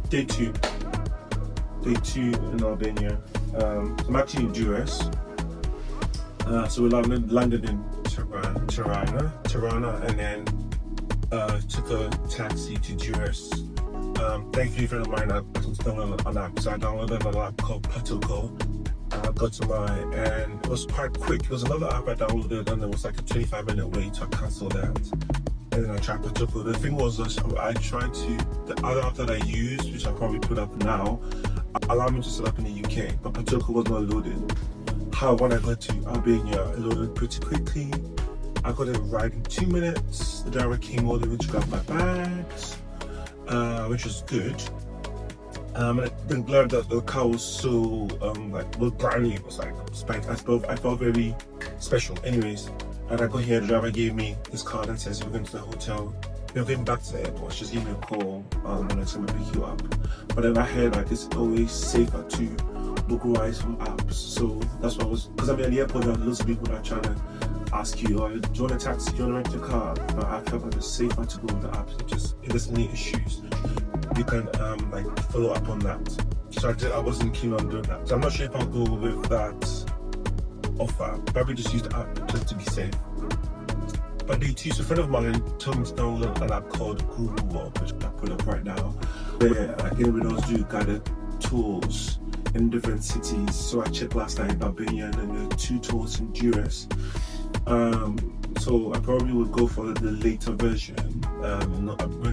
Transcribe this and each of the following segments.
Day two in Albania. I'm actually in US. So we landed in Tirana, and then took a taxi to US. Thankfully, a friend of mine, I was downloading an app, so I downloaded an app called Patoko. I got to and it was quite quick. It was another app I downloaded, and there was like a 25-minute wait, so I cancelled that. And then I tried Patoko. The thing was, I tried the other app that I used, which I probably put up now, allowed me to set up in the UK, but Patoko was not loaded. However, when I got to Albania, it loaded pretty quickly. I got it right in 2 minutes. The driver came all the way to grab my bags, which was good. I didn't learn that the car was so was brand new. It was like I felt very special. Anyways, and I got here, the driver gave me this card and says, "We're going to the hotel. You're going back to the airport. Just give me a call when it's going to pick you up." But then I heard like it's always safer to book rides from apps. So that's what I was, because I mean at the airport there are loads of people that are trying to ask you, "Oh, do you want a taxi? Do you want to rent a car?" But I felt like it's safer to go with the apps. If there's any issues, you can follow up on that. So I wasn't keen on doing that. So I'm not sure if I'll go with that offer. Probably just use the app just to be safe. But day two, so a friend of mine told me to download an app called Guru, which I put up right now. Where everybody else do guided tours in different cities. So I checked last night Albania, and then there are 2 tours in US. So I probably would go for the later version.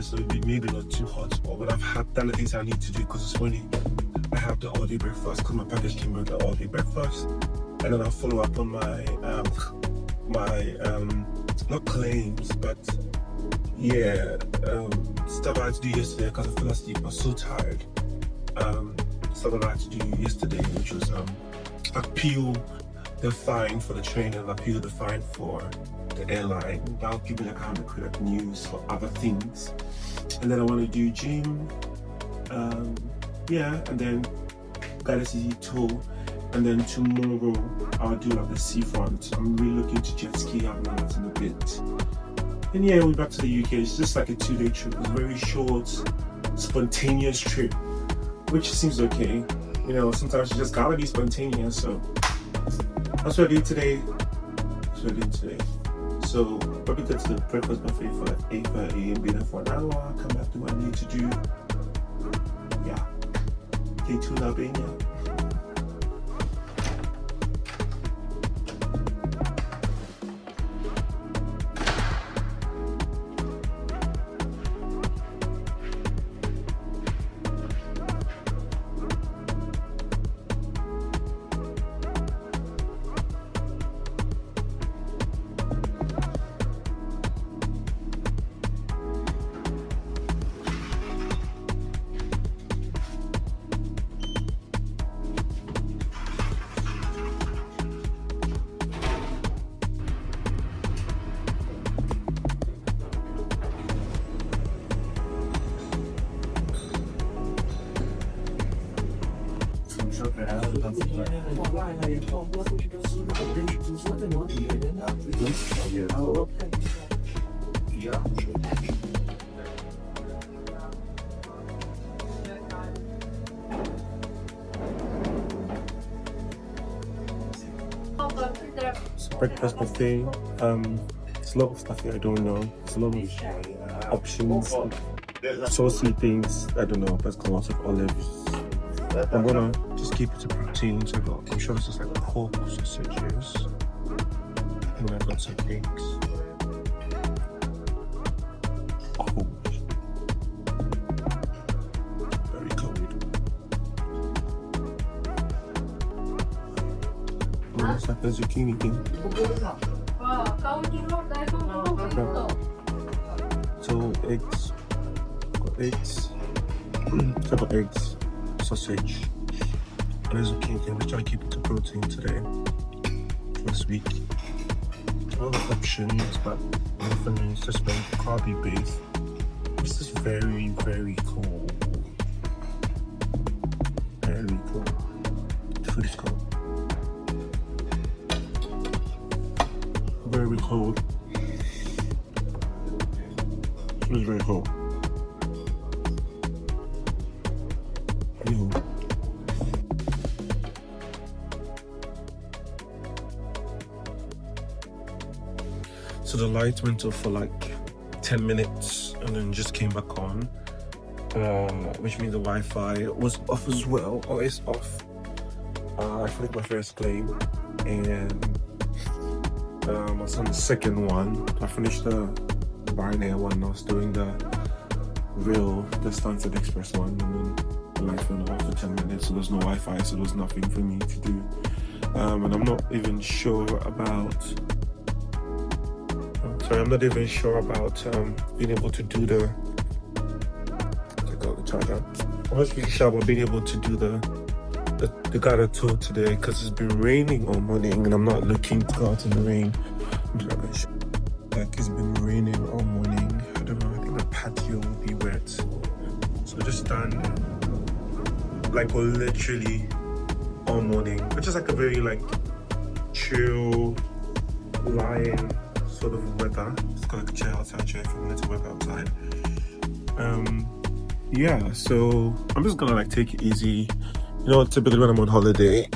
So maybe not too hot, but I've done the things I need to do, because it's funny. I have the all-day breakfast, because my package came with the all-day breakfast, and then I'll follow up on my not claims, but yeah, stuff I had to do yesterday because I fell asleep. I was so tired. Stuff I had to do yesterday, which was appeal the fine for the train and appeal the fine for the airline. That'll give me like 100 quid I can use for other things. And then I want to do gym, and then guided city tour. And then tomorrow I'll do like the seafront. I'm really looking to jet ski. I've done that in a bit. And yeah, we're back to the UK. It's just like a 2-day trip. It's a very short, spontaneous trip, which seems okay. You know, sometimes you just gotta be spontaneous. So that's what I did today. So probably go to the breakfast buffet for like 8:30 and be there for an hour. Come back to what I need to do. Yeah. Day 2 in Albania. So breakfast buffet, it's a lot of stuff here I don't know. It's a lot of options, saucy things I don't know, but it's got lots of olives. I'm gonna just keep it to protein. So I'm sure this is like pork sausages, and I've got some eggs. Cold. Very cold. Oh, it's like the zucchini thing. So eggs. Got eggs. So I got eggs. Sausage and a zucchini thing. We're trying to keep it to protein today for this week. All the options, but nothing is just very carby based. This is very, very cool. Very cool. The food is cold. Very cold. It is very cold. the light went off for like 10 minutes and then just came back on, which means the Wi-Fi was off as well, or is off. I finished my first claim, and I was on the second one. I finished the binary one. I was doing the Standard Express one, and then the light went off for 10 minutes, so there's no Wi-Fi, so there's nothing for me to do. And I'm not even sure about being able to do the charger. I'm not really sure about being able to do the Ghana tour today, because it's been raining all morning and I'm not looking to go out in the rain. Like, it's been raining all morning. I don't know, I think the patio will be wet, so just stand like literally all morning, which is like a very like chill, lying sort of weather. It's got like a chair outside, chair if you wanted to work outside. Yeah, so I'm just gonna like take it easy. You know, typically when I'm on holiday,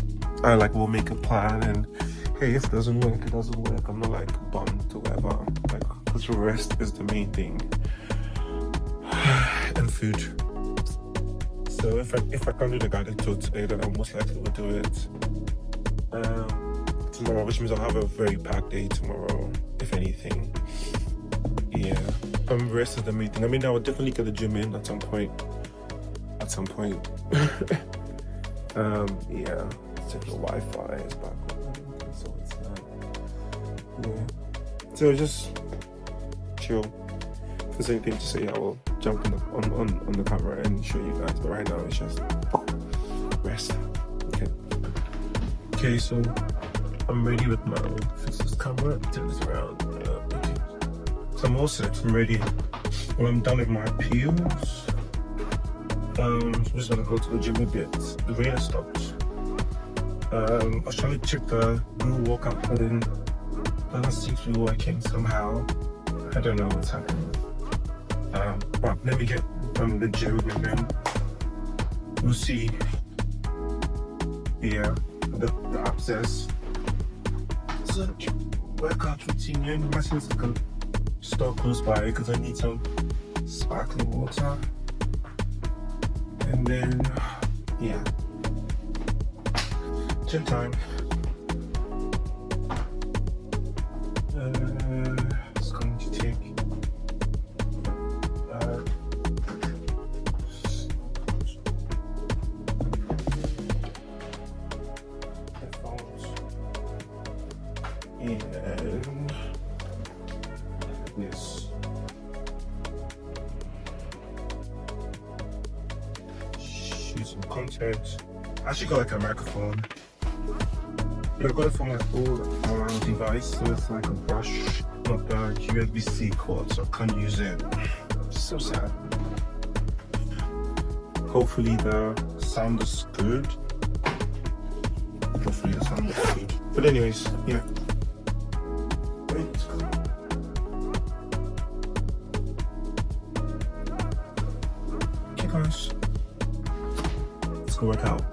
I like will make a plan, and hey, if it doesn't work, it doesn't work. I'm not like bummed or whatever, like, because rest is the main thing. And food. So if I can't do the guided tour today, then I most likely will do it tomorrow, which means I'll have a very packed day tomorrow, if anything. Yeah, rest is the main thing. I mean, I would definitely get the gym in at some point. Yeah, check the Wi-Fi is back on, so it's not. Yeah, so just chill. If there's anything to say, I will jump on the camera and show you guys, but right now it's just rest. Okay, so I'm ready with my fix this camera, turn this around. Okay, so I'm all set, I'm ready. Well, I'm done with my peels. I'm just gonna go to the gym a bit. The rain has stopped. I was trying to check the Google workout, but then it doesn't seem to be working somehow. I don't know what's happening. But let me get from the gym and then we'll see. Yeah, the upstairs. So workout routine. You know, my sense like a store close by because I need some sparkling water. And then, yeah, gym time. It's going to take headphones and this. Some content. I actually got like a microphone. I got it from like all around device, so it's like a brush, not the USB-C cord, so I can't use it. So sad. Hopefully the sound is good. But anyways, yeah. Let's go. Okay guys, let's go work out.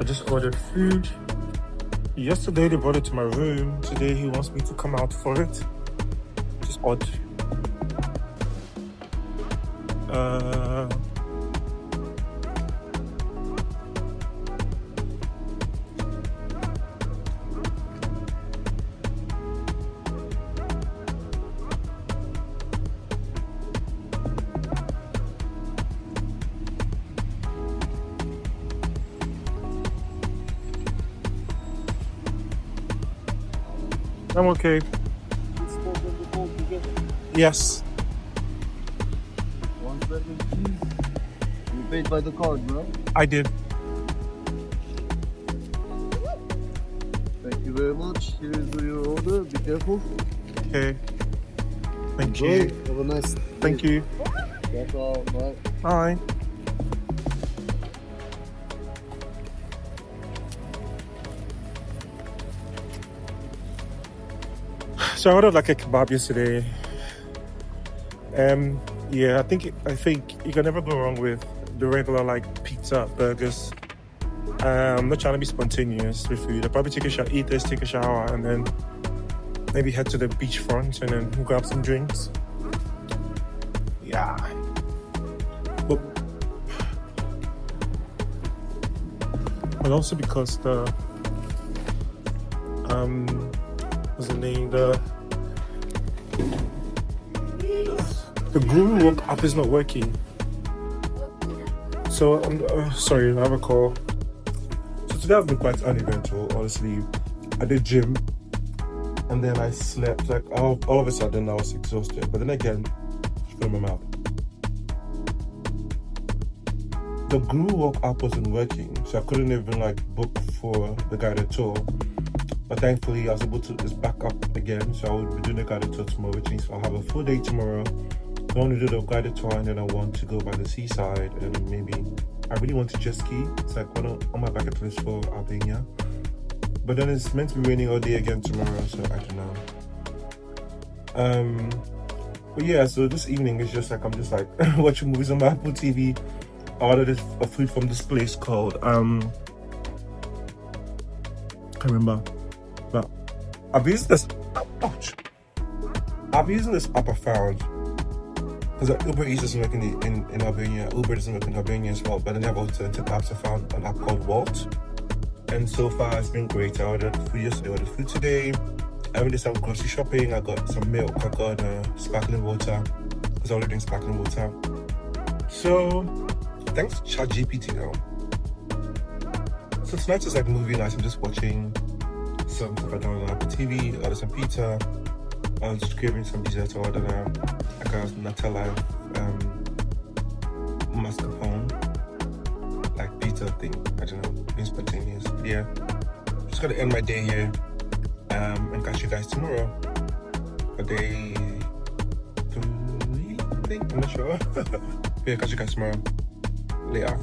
So just ordered food. Yesterday they brought it to my room. Today he wants me to come out for it. Just odd. I'm okay. Yes. 1 second, please. You paid by the card, bro. I did. Thank you very much. Here is your order. Be careful. Okay. Thank Enjoy. you. Have a nice day. Thank you. That's all. Bye. Bye. So I ordered like a kebab yesterday. Yeah, I think you can never go wrong with the regular like pizza, burgers. I'm not trying to be spontaneous with food. I'll probably take a shower, and then maybe head to the beachfront and then grab some drinks. Yeah. But also because the what's the name? The Guru Walk app is not working. So I'm sorry, I have a call. So today I've been quite uneventful, honestly. I did gym, and then I slept. Like all of a sudden I was exhausted. But then again, from my mouth. The Guru Walk app wasn't working, so I couldn't even like book for the guided tour. But thankfully I was able to, it's back up again, so I will be doing the guided tour tomorrow, which means I'll have a full day tomorrow. I want to do the guided tour, and then I want to go by the seaside, and maybe I really want to jet ski. It's like on my bucket list for Albania. But then it's meant to be raining all day again tomorrow, so I don't know. But yeah, so this evening is just like I'm just like watching movies on my Apple TV. I ordered a food from this place called can't remember, but I've used this. Ouch! I've used this app I found because Uber Eats doesn't work in Albania. Uber doesn't work in Albania as well. But then they have alternative apps. I found an app called Walt, and so far it's been great. I ordered food yesterday. I ordered food today. I went to some grocery shopping. I got some milk. I got sparkling water because I was drinking sparkling water. So thanks to ChatGPT now. So tonight is like movie night. I'm just watching some stuff I downloaded on Apple TV. I ordered some pizza. I was just craving some dessert. I ordered like a Nutella mascarpone, like pizza thing. I don't know, being spontaneous. But yeah, just gonna end my day here and catch you guys tomorrow. For day 3, I think. I'm not sure. Yeah, catch you guys tomorrow. Later.